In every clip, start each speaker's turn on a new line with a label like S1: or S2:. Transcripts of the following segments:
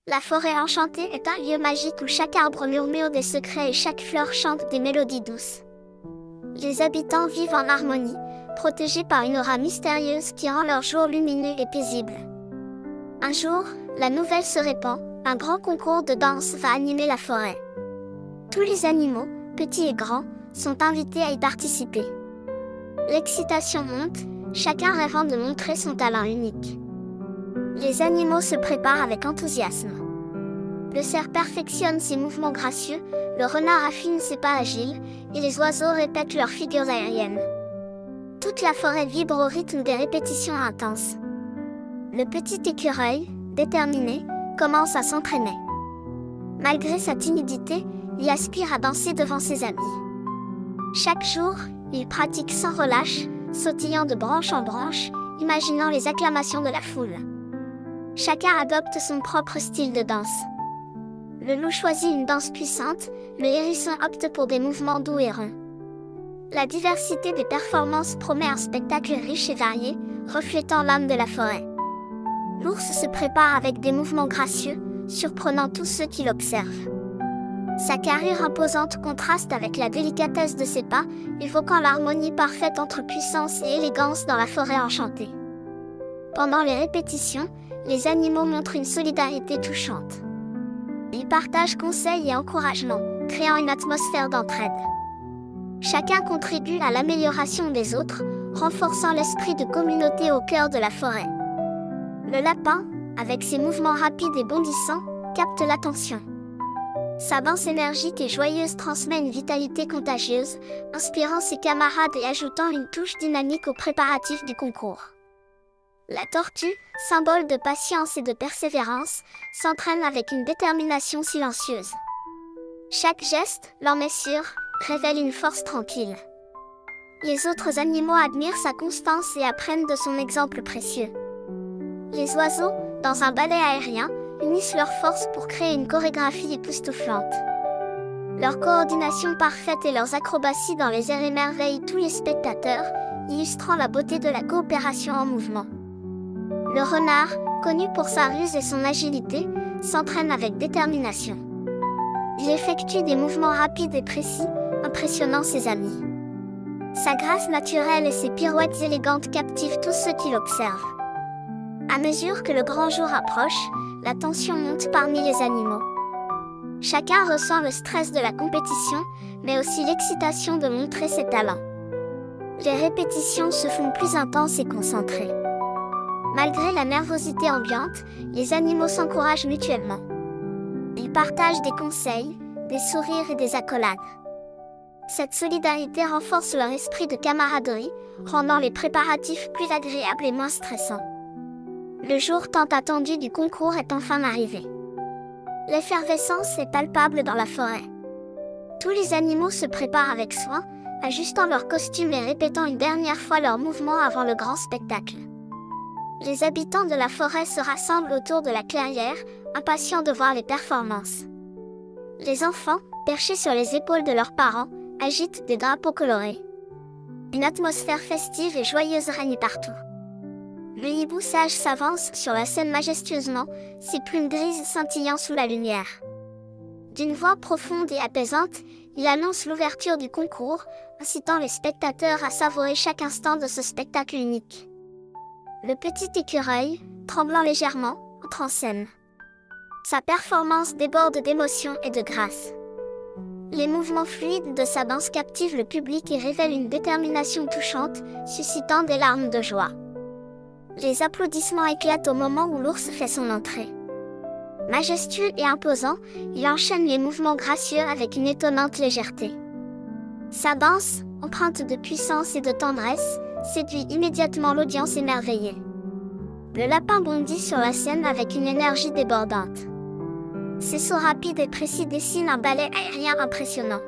S1: La forêt enchantée est un lieu magique où chaque arbre murmure des secrets et chaque fleur chante des mélodies douces. Les habitants vivent en harmonie, protégés par une aura mystérieuse qui rend leur jour lumineux et paisible. Un jour, la nouvelle se répand, un grand concours de danse va animer la forêt. Tous les animaux, petits et grands, sont invités à y participer. L'excitation monte, chacun rêvant de montrer son talent unique. Les animaux se préparent avec enthousiasme. Le cerf perfectionne ses mouvements gracieux, le renard affine ses pas agiles, et les oiseaux répètent leurs figures aériennes. Toute la forêt vibre au rythme des répétitions intenses. Le petit écureuil, déterminé, commence à s'entraîner. Malgré sa timidité, il aspire à danser devant ses amis. Chaque jour, il pratique sans relâche, sautillant de branche en branche, imaginant les acclamations de la foule. Chacun adopte son propre style de danse. Le loup choisit une danse puissante, le hérisson opte pour des mouvements doux et ronds. La diversité des performances promet un spectacle riche et varié, reflétant l'âme de la forêt. L'ours se prépare avec des mouvements gracieux, surprenant tous ceux qui l'observent. Sa carrure imposante contraste avec la délicatesse de ses pas, évoquant l'harmonie parfaite entre puissance et élégance dans la forêt enchantée. Pendant les répétitions, les animaux montrent une solidarité touchante. Ils partagent conseils et encouragements, créant une atmosphère d'entraide. Chacun contribue à l'amélioration des autres, renforçant l'esprit de communauté au cœur de la forêt. Le lapin, avec ses mouvements rapides et bondissants, capte l'attention. Sa danse énergique et joyeuse transmet une vitalité contagieuse, inspirant ses camarades et ajoutant une touche dynamique aux préparatifs du concours. La tortue, symbole de patience et de persévérance, s'entraîne avec une détermination silencieuse. Chaque geste, l'en est sûr, révèle une force tranquille. Les autres animaux admirent sa constance et apprennent de son exemple précieux. Les oiseaux, dans un ballet aérien, unissent leurs forces pour créer une chorégraphie époustouflante. Leur coordination parfaite et leurs acrobaties dans les airs émerveillent tous les spectateurs, illustrant la beauté de la coopération en mouvement. Le renard, connu pour sa ruse et son agilité, s'entraîne avec détermination. Il effectue des mouvements rapides et précis, impressionnant ses amis. Sa grâce naturelle et ses pirouettes élégantes captivent tous ceux qui l'observent. À mesure que le grand jour approche, la tension monte parmi les animaux. Chacun ressent le stress de la compétition, mais aussi l'excitation de montrer ses talents. Les répétitions se font plus intenses et concentrées. Malgré la nervosité ambiante, les animaux s'encouragent mutuellement. Ils partagent des conseils, des sourires et des accolades. Cette solidarité renforce leur esprit de camaraderie, rendant les préparatifs plus agréables et moins stressants. Le jour tant attendu du concours est enfin arrivé. L'effervescence est palpable dans la forêt. Tous les animaux se préparent avec soin, ajustant leurs costumes et répétant une dernière fois leurs mouvements avant le grand spectacle. Les habitants de la forêt se rassemblent autour de la clairière, impatients de voir les performances. Les enfants, perchés sur les épaules de leurs parents, agitent des drapeaux colorés. Une atmosphère festive et joyeuse règne partout. Le hibou sage s'avance sur la scène majestueusement, ses plumes grises scintillant sous la lumière. D'une voix profonde et apaisante, il annonce l'ouverture du concours, incitant les spectateurs à savourer chaque instant de ce spectacle unique. Le petit écureuil, tremblant légèrement, entre en scène. Sa performance déborde d'émotion et de grâce. Les mouvements fluides de sa danse captivent le public et révèlent une détermination touchante, suscitant des larmes de joie. Les applaudissements éclatent au moment où l'ours fait son entrée. Majestueux et imposant, il enchaîne les mouvements gracieux avec une étonnante légèreté. Sa danse, empreinte de puissance et de tendresse, séduit immédiatement l'audience émerveillée. Le lapin bondit sur la scène avec une énergie débordante. Ses sauts rapides et précis dessinent un ballet aérien impressionnant.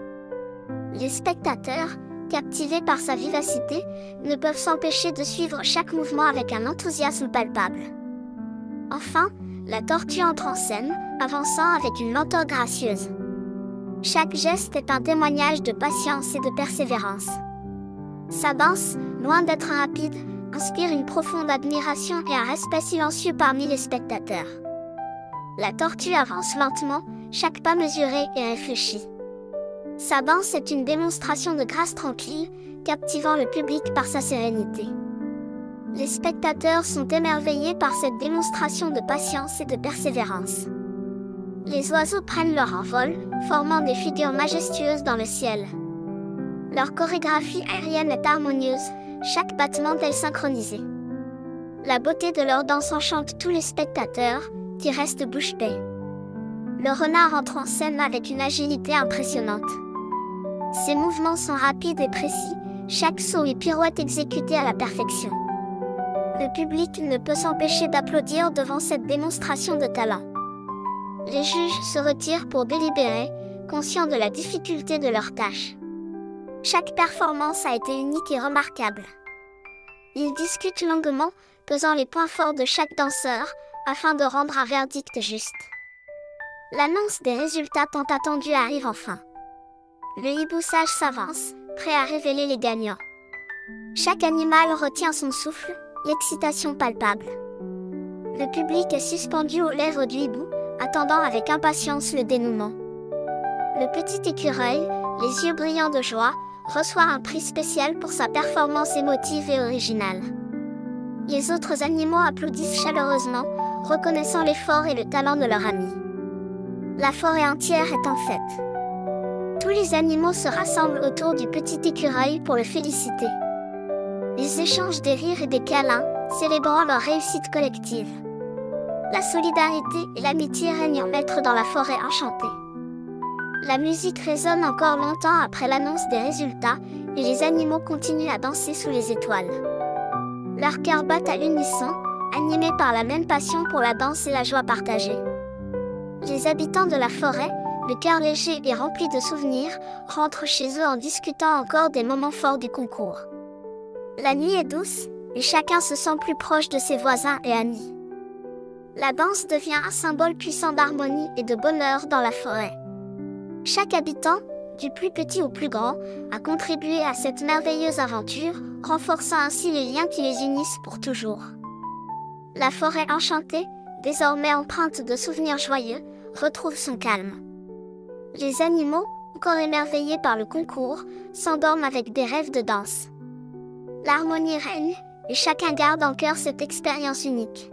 S1: Les spectateurs, captivés par sa vivacité, ne peuvent s'empêcher de suivre chaque mouvement avec un enthousiasme palpable. Enfin, la tortue entre en scène, avançant avec une lenteur gracieuse. Chaque geste est un témoignage de patience et de persévérance. Sa danse, loin d'être rapide, inspire une profonde admiration et un respect silencieux parmi les spectateurs. La tortue avance lentement, chaque pas mesuré et réfléchi. Sa danse est une démonstration de grâce tranquille, captivant le public par sa sérénité. Les spectateurs sont émerveillés par cette démonstration de patience et de persévérance. Les oiseaux prennent leur envol, formant des figures majestueuses dans le ciel. Leur chorégraphie aérienne est harmonieuse, chaque battement est synchronisé. La beauté de leur danse enchante tous les spectateurs, qui restent bouche bée. Le renard entre en scène avec une agilité impressionnante. Ses mouvements sont rapides et précis, chaque saut et pirouette exécutée à la perfection. Le public ne peut s'empêcher d'applaudir devant cette démonstration de talent. Les juges se retirent pour délibérer, conscients de la difficulté de leur tâche. Chaque performance a été unique et remarquable. Ils discutent longuement, pesant les points forts de chaque danseur, afin de rendre un verdict juste. L'annonce des résultats tant attendus arrive enfin. Le hibou sage s'avance, prêt à révéler les gagnants. Chaque animal retient son souffle, l'excitation palpable. Le public est suspendu aux lèvres du hibou, attendant avec impatience le dénouement. Le petit écureuil, les yeux brillants de joie, reçoit un prix spécial pour sa performance émotive et originale. Les autres animaux applaudissent chaleureusement, reconnaissant l'effort et le talent de leur ami. La forêt entière est en fête. Tous les animaux se rassemblent autour du petit écureuil pour le féliciter. Ils échangent des rires et des câlins, célébrant leur réussite collective. La solidarité et l'amitié règnent en maître dans la forêt enchantée. La musique résonne encore longtemps après l'annonce des résultats, et les animaux continuent à danser sous les étoiles. Leurs cœurs battent à l'unisson, animés par la même passion pour la danse et la joie partagée. Les habitants de la forêt, le cœur léger et rempli de souvenirs, rentrent chez eux en discutant encore des moments forts du concours. La nuit est douce, et chacun se sent plus proche de ses voisins et amis. La danse devient un symbole puissant d'harmonie et de bonheur dans la forêt. Chaque habitant, du plus petit au plus grand, a contribué à cette merveilleuse aventure, renforçant ainsi les liens qui les unissent pour toujours. La forêt enchantée, désormais empreinte de souvenirs joyeux, retrouve son calme. Les animaux, encore émerveillés par le concours, s'endorment avec des rêves de danse. L'harmonie règne, et chacun garde en cœur cette expérience unique.